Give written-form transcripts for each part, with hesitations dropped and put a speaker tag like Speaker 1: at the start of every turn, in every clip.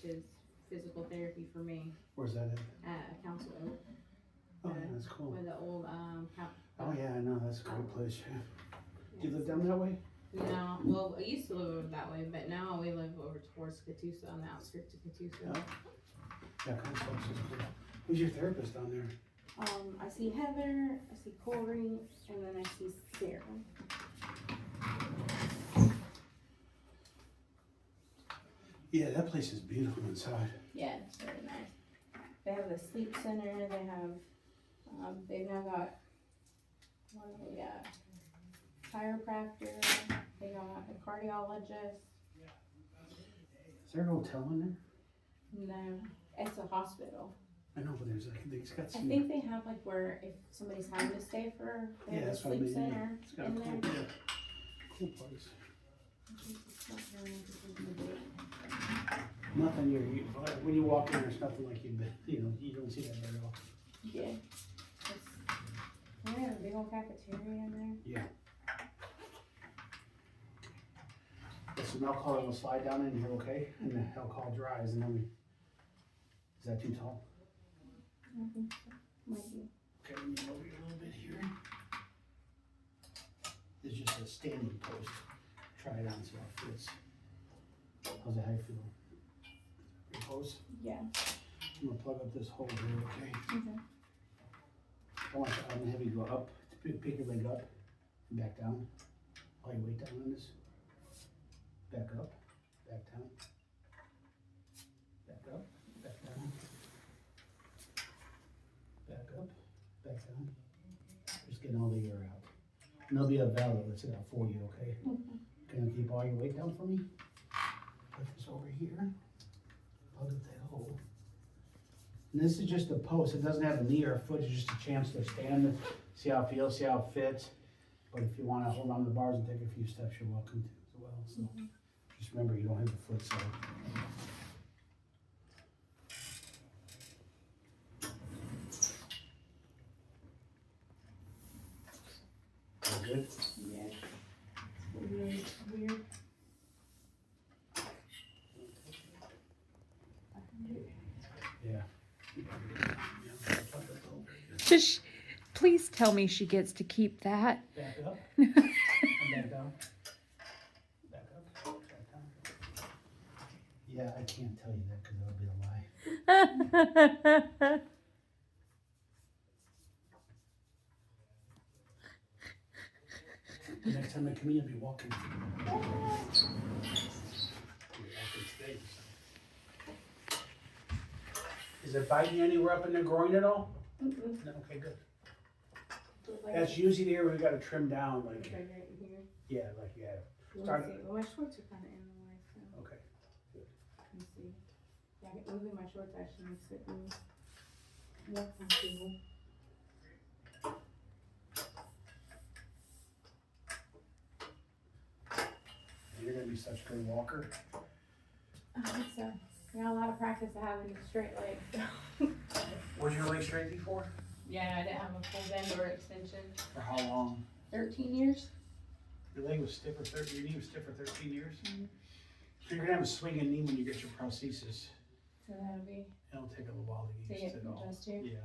Speaker 1: which is physical therapy for me
Speaker 2: Where's that
Speaker 1: at Council Oak.
Speaker 2: at? Oh, yeah, that's cool.
Speaker 1: Where the old,
Speaker 2: Oh, yeah, I know, that's a great place, yeah. Do you live down that way?
Speaker 1: No, well, I used to live over that way, but now we live over towards Catoosa, on the outskirts of Catoosa.
Speaker 2: Oh. Yeah, Council Oaks is cool. Who's your therapist down there?
Speaker 1: I see Heather, I see Corey, and then I see Sarah.
Speaker 2: Yeah, that place is beautiful inside.
Speaker 1: Yeah, it's very nice. They have the sleep center, they have, they've now got, what do they got? Chiropractor, they got a cardiologist.
Speaker 2: Is there a hotel in there?
Speaker 1: No, it's a hospital.
Speaker 2: I know, but there's like, it's got
Speaker 1: I
Speaker 2: some.
Speaker 1: think they have like where if somebody's having to stay for, they
Speaker 2: Yeah,
Speaker 1: have a
Speaker 2: that's what I
Speaker 1: sleep
Speaker 2: mean, yeah.
Speaker 1: center
Speaker 2: It's got a
Speaker 1: in
Speaker 2: cool,
Speaker 1: there.
Speaker 2: yeah, cool place.
Speaker 1: Yeah.
Speaker 2: Nothing when you walk in, there's nothing like you don't see that very often.
Speaker 1: It's, they have a big old cafeteria in there.
Speaker 2: Yeah. So now call it, we'll slide down in here, okay? And the alcohol dries and then is that too tall?
Speaker 1: I think so. Might be.
Speaker 2: Okay, let me move you a little bit here. It's just a standing post. Try it on, see how it fits. How's that, how you feel? Your post?
Speaker 1: Yeah.
Speaker 2: I'm gonna plug up this hole here, okay?
Speaker 1: Okay.
Speaker 2: I want you to have you go up, pick your leg up and back down. All your weight down on this. Back up, back down. Back up, back down. Back up, back down. Just getting all the air out. And there'll be a valve that's out for you, okay? Can you keep all your weight down for me? Put this over here. Plug up that hole. And this is just a post. It doesn't have a knee or a foot. It's just a chance to stand it, see how it feels, see how it fits. But if you want to hold on to the bars and take a few steps, you're welcome to as well. So just remember, you don't have the foot side. Good?
Speaker 1: Yeah. Weird. Weird.
Speaker 2: Yeah.
Speaker 3: Just please tell me she gets to keep that.
Speaker 2: Back up. And back down. Back up. Back down. Yeah, I can't tell you that because that'll be a lie. The next time I come in, you'll be walking. Is it biting you anywhere up in the groin at all?
Speaker 1: Mm-mm.
Speaker 2: No, okay, good.
Speaker 1: Like
Speaker 2: That's usually the area we gotta trim down, like,
Speaker 1: right here.
Speaker 2: yeah, like, yeah.
Speaker 1: Let me
Speaker 2: Start-
Speaker 1: see. Well, my shorts are kind of in the way, so
Speaker 2: Okay.
Speaker 1: let me see. Yeah, moving my shorts actually makes it more comfortable.
Speaker 2: You're gonna be such a good walker.
Speaker 1: So, got a lot of practice of having straight legs.
Speaker 2: Was your leg straight before?
Speaker 1: Yeah, I didn't have a full bend or extension.
Speaker 2: For how long?
Speaker 1: 13 years.
Speaker 2: Your leg was stiff for 13, your knee was stiff for 13 years?
Speaker 1: Mhm.
Speaker 2: So you're gonna have a swinging knee when you get your prosthesis.
Speaker 1: So that'll be
Speaker 2: It'll take a little while to
Speaker 1: to
Speaker 2: get
Speaker 1: get
Speaker 2: used to it all.
Speaker 1: adjusted to.
Speaker 2: Yeah,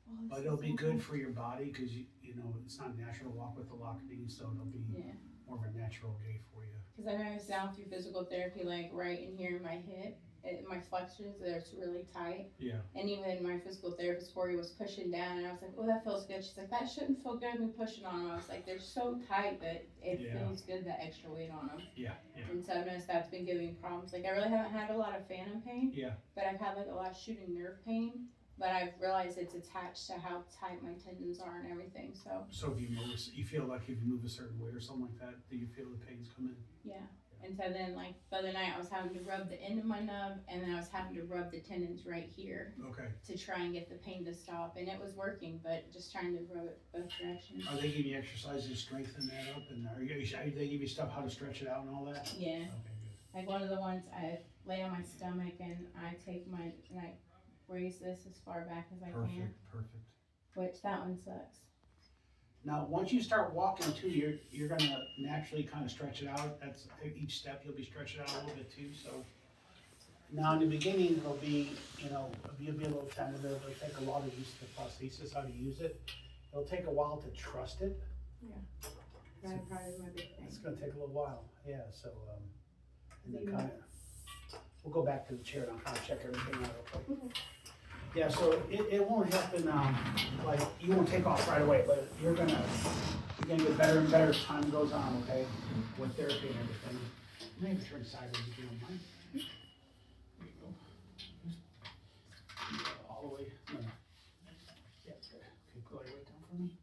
Speaker 1: Oh,
Speaker 2: but
Speaker 1: this
Speaker 2: it'll
Speaker 1: is
Speaker 2: be
Speaker 1: so
Speaker 2: good
Speaker 1: cool.
Speaker 2: for your body because you know it's not natural to walk with a locked knee, so it'll be
Speaker 1: Yeah.
Speaker 2: more of a natural gait for you.
Speaker 1: Because I noticed down through physical therapy, like right in here in my hip, my flexors, they're really tight.
Speaker 2: Yeah.
Speaker 1: And even my physical therapist, Corey, was pushing down, and I was like, oh, that feels good. She's like, that shouldn't feel good, me pushing on them. I was like, they're so tight that it
Speaker 2: Yeah.
Speaker 1: feels good, that extra weight on them.
Speaker 2: Yeah, yeah,
Speaker 1: And so I've noticed that's been giving me problems. Like, I really haven't had a lot of phantom pain,
Speaker 2: yeah.
Speaker 1: but I've had like a lot of shooting nerve pain. But I've realized it's attached to how tight my tendons are and everything. So,
Speaker 2: So if you move, you feel like if you move a certain way or something like that, do you feel the pains come in?
Speaker 1: yeah. And so then, like, the other night I was having to rub the end of my nub, and then I was having to rub the tendons right here
Speaker 2: Okay.
Speaker 1: to try and get the pain to stop. And it was working, but just trying to rub it both directions.
Speaker 2: Are they giving you exercises to strengthen that up, and are they give you stuff how to stretch it out and all that?
Speaker 1: Yeah.
Speaker 2: Okay, good.
Speaker 1: Like one of the ones, I lay on my stomach and I take and I raise this as far back as I can,
Speaker 2: Perfect.
Speaker 1: which that one sucks.
Speaker 2: Now, once you start walking too, you're gonna naturally kind of stretch it out. That's each step you'll be stretching out a little bit too. So Now, in the beginning, it'll be, you'll be a little tentative, it'll take a lot of use to the prosthesis, how to use it. It'll take a while to trust it.
Speaker 1: That's probably my big thing.
Speaker 2: It's gonna take a little while, yeah, so, and then kinda, we'll go back to the chair and I'll kinda check everything out real quick. Yeah, so it won't happen, like, you won't take off right away, but you're gonna get better and better as time goes on, okay? With therapy and everything. Maybe turn sideways if you don't mind. There you go. All the way, no. Yeah, good. Okay, pull your weight down for me.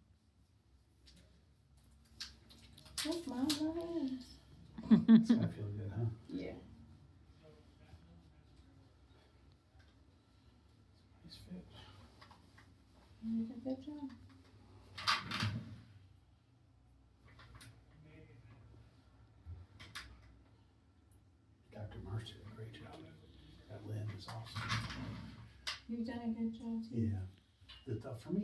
Speaker 1: That's my hand.
Speaker 2: It's gonna feel good, huh?
Speaker 1: Yeah.
Speaker 2: Nice fit.
Speaker 1: You did a good job.
Speaker 2: Dr. Marsh did a great job. That limb is awesome.
Speaker 1: You've done a good job too.
Speaker 2: Yeah. Is it tough for me?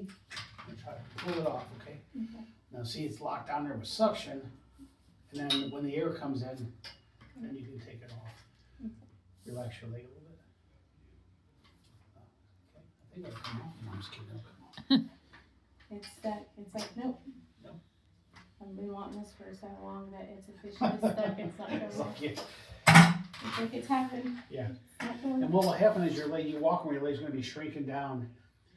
Speaker 2: I'm gonna try to pull it off, okay?
Speaker 1: Okay.
Speaker 2: Now see, it's locked down there with suction, and then when the air comes in, then you can take it off.
Speaker 1: Okay.
Speaker 2: Relax your leg a little bit. Okay, I think it'll come off. No, I'm just kidding, it'll come off.
Speaker 1: It's stuck. It's like, nope.
Speaker 2: Nope.
Speaker 1: I've been wanting this for so long that it's officially stuck. It's not
Speaker 2: It's
Speaker 1: going.
Speaker 2: like, yeah.
Speaker 1: It's like it's happened.
Speaker 2: Yeah.
Speaker 1: It's not going.
Speaker 2: And what will happen is your leg, you walk and your leg's gonna be shrinking down,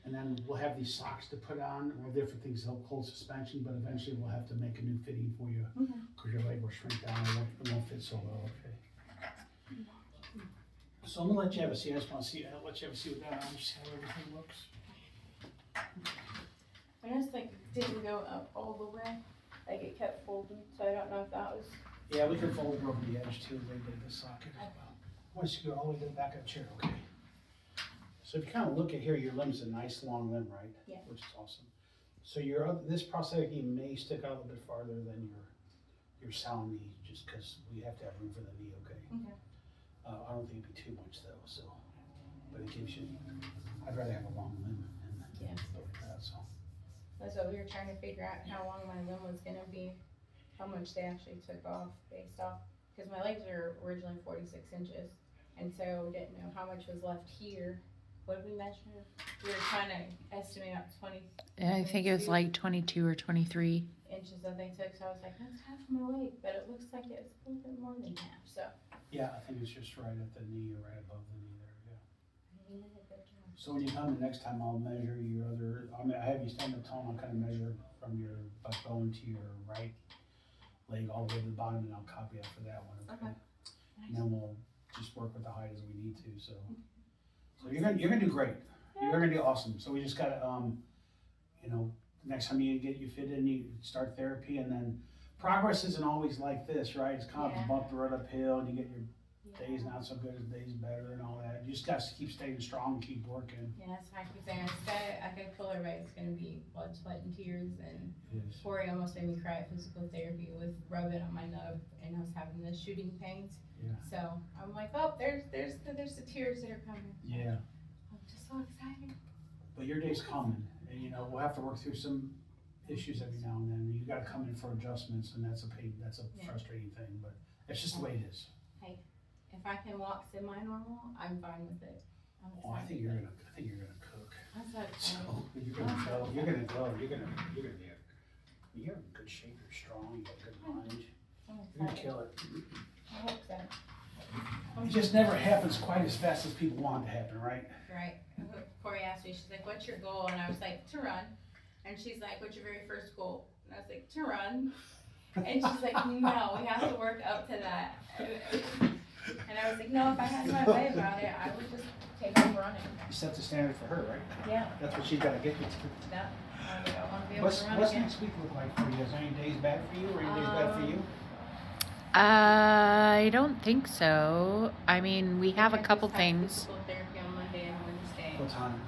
Speaker 2: and then we'll have these socks to put on, or different things to help hold suspension, but eventually we'll have to make a new fitting for you,
Speaker 1: Okay.
Speaker 2: because your leg will shrink down, it won't fit so well, okay? So I'm gonna let you have a seat, I just wanna see, I'll let you have a seat with that on, just how everything looks.
Speaker 1: I just like didn't go up all the way. Like it kept folding, so I don't know if that was.
Speaker 2: Yeah, we can fold it over the edge too, right there, the socket as well. Once you go all the way to the back of the chair, okay? So if you kind of look at here, your limb's a nice long limb, right?
Speaker 1: Yeah.
Speaker 2: Which is awesome. So this prosthetic knee may stick out a little bit farther than your sound knee, just because we have to have room for the knee, okay?
Speaker 1: Okay.
Speaker 2: I don't think it'd be too much though, so, but it gives you, I'd rather have a long limb and
Speaker 1: Yeah.
Speaker 2: stuff like that, so.
Speaker 1: That's what we were trying to figure out, how long my limb was gonna be, how much they actually took off based off, because my legs are originally 46 inches, and so we didn't know how much was left here. What did we measure? We were trying to estimate up 20
Speaker 3: I think it was like 22 or 23.
Speaker 1: inches that they took, so I was like, that's half my leg, but it looks like it's a little bit more than half, so.
Speaker 2: Yeah, I think it's just right at the knee or right above the knee there, yeah.
Speaker 1: You did a good job.
Speaker 2: So when you come the next time, I'll measure your other, I have you stand up tall, and I'll kind of measure from your butt bone to your right leg all the way to the bottom, and I'll copy it for that one, okay? And then we'll just work with the height as we need to, so. So you're gonna do great. You're gonna do awesome. So we just gotta, next time you get you fit in, you start therapy, and then progress isn't always like this, right? It's kind of a bump the road uphill, and you get your days not so good, days better, and all that. You just gotta keep staying strong, and keep working.
Speaker 1: Yeah, that's what I keep saying. I could pull her right. It's gonna be blood, sweat, and tears. And
Speaker 2: Yes.
Speaker 1: Corey almost made me cry at physical therapy with rubbing on my nub, and I was having the shooting pains.
Speaker 2: Yeah.
Speaker 1: So I'm like, oh, there's the tears that are coming.
Speaker 2: Yeah.
Speaker 1: I'm just so excited.
Speaker 2: But your day's coming, and we'll have to work through some issues every now and then. You gotta come in for adjustments, and that's a frustrating thing, but it's just the way it is.
Speaker 1: If I can walk semi-normal, I'm fine with it. I'm
Speaker 2: Oh, I think
Speaker 1: excited.
Speaker 2: you're gonna cook.
Speaker 1: That's what
Speaker 2: So
Speaker 1: I'm
Speaker 2: you're gonna go, you're gonna be, you're in good shape, you're strong, you got good mind, you're gonna
Speaker 1: excited.
Speaker 2: kill it.
Speaker 1: I hope so.
Speaker 2: It just never happens quite as fast as people want it to happen, right?
Speaker 1: Right. Corey asked me, she's like, what's your goal? And I was like, to run. And she's like, what's your very first goal? And I was like, to run. And she's like, no, we have to work up to that. And I was like, no, if I had my way about it, I would just take up running.
Speaker 2: You set the standard for her, right?
Speaker 1: Yeah.
Speaker 2: That's what she's gotta get you to.
Speaker 1: That, I want to be able to run
Speaker 2: What's
Speaker 1: again.
Speaker 2: next week look like for you? Is any days bad for you, or any days bad for you?
Speaker 3: I don't think so. I mean, we have a
Speaker 1: I
Speaker 3: couple
Speaker 1: just have
Speaker 3: things.
Speaker 1: physical therapy on Monday and Wednesday.
Speaker 2: What time?